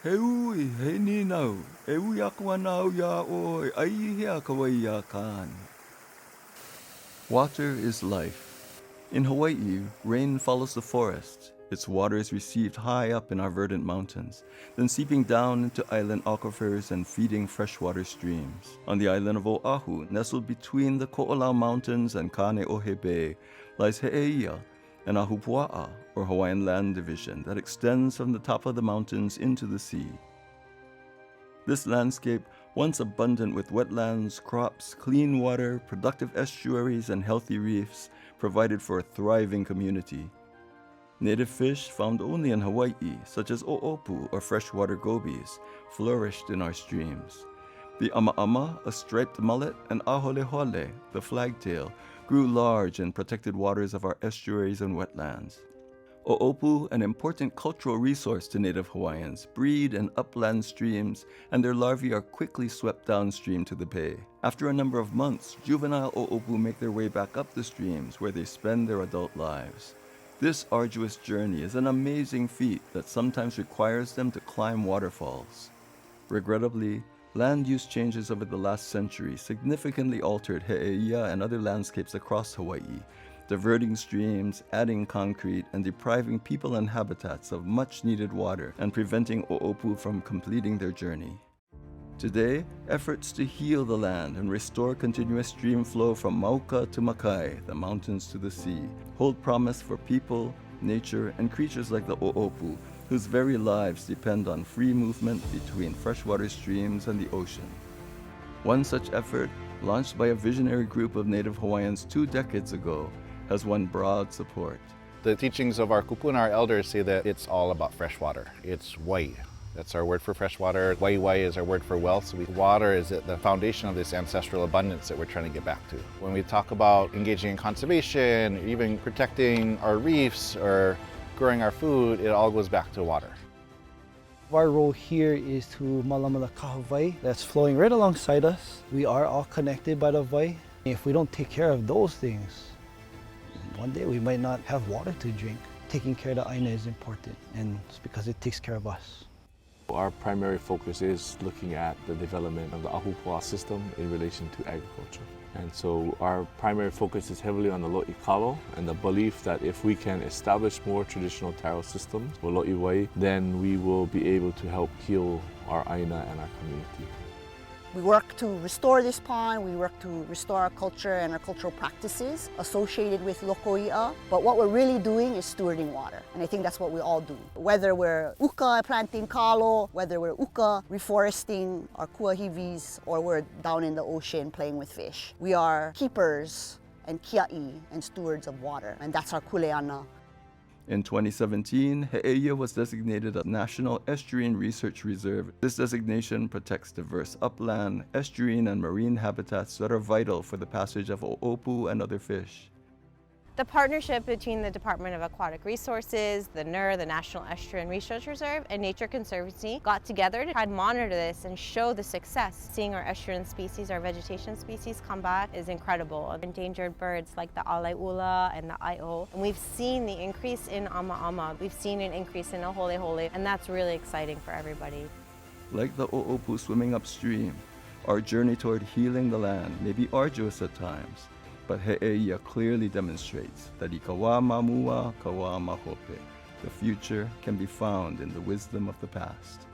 Heui, he ni nau, e ui aku anau ya oi, ai hea kawai ya kan. Water is life. In Hawaii, rain follows the forest. Its water is received high up in our verdant mountains, then seeping down into island aquifers and feeding freshwater streams. On the island of Oahu, nestled between the Ko'olau Mountains and Kaneohe Bay, lies Heʻeia, an ahupuaʻa, or Hawaiian land division, that extends from the top of the mountains into the sea. This landscape, once abundant with wetlands, crops, clean water, productive estuaries, and healthy reefs, provided for a thriving community. Native fish found only in Hawaii, such as o'opu or freshwater gobies, flourished in our streams. The ama-ama, a striped mullet, and aholehole, the flagtail, grew large in protected waters of our estuaries and wetlands. O'opu, an important cultural resource to Native Hawaiians, breed in upland streams, and their larvae are quickly swept downstream to the bay. After a number of months, juvenile o'opu make their way back up the streams where they spend their adult lives. This arduous journey is an amazing feat that sometimes requires them to climb waterfalls. Regrettably, land use changes over the last century significantly altered Heʻeia and other landscapes across Hawaii, diverting streams, adding concrete, and depriving people and habitats of much-needed water and preventing o'opu from completing their journey. Today, efforts to heal the land and restore continuous stream flow from mauka-makai, the mountains to the sea, hold promise for people, nature, and creatures like the o'opu, whose very lives depend on free movement between freshwater streams and the ocean. One such effort, launched by a visionary group of Native Hawaiians 2 decades ago, has won broad support. The teachings of our kupuna, our elders, say that it's all about fresh water. It's wai. That's our word for fresh water. Wai is our word for wealth. So water is the foundation of this ancestral abundance that we're trying to get back to. When we talk about engaging in conservation, even protecting our reefs or growing our food, it all goes back to water. Our role here is to malama the kahawai that's flowing right alongside us. We are all connected by the vai. If we don't take care of those things, one day we might not have water to drink. Taking care of the āina is important, and it's because it takes care of us. Our primary focus is looking at the development of the ahupuaʻa system in relation to agriculture. And so our primary focus is heavily on the loʻi and the belief that if we can establish more traditional taro systems, or loʻi, then we will be able to help heal our āina and our community. We work to restore this pond, we work to restore our culture and our cultural practices associated with lokoi'a, but what we're really doing is stewarding water, and I think that's what we all do. Whether we're uka planting kalo, whether we're uka reforesting our kuahivis, or we're down in the ocean playing with fish. We are keepers and kia'i and stewards of water, and that's our kuleana. In 2017, Heʻeia was designated a National Estuarine Research Reserve. This designation protects diverse upland, estuarine, and marine habitats that are vital for the passage of o'opu and other fish. The partnership between the Department of Aquatic Resources, the NER, the National Estuarine Research Reserve, and Nature Conservancy got together to try to monitor this and show the success. Seeing our estuarine species, our vegetation species come back is incredible. Endangered birds like the alaiula and the aio. And we've seen the increase in ama-ama. We've seen an increase in aholehole, and that's really exciting for everybody. Like the o'opu swimming upstream, our journey toward healing the land may be arduous at times, but Heʻeia clearly demonstrates that I kawa mamua kawa mahope. The future can be found in the wisdom of the past.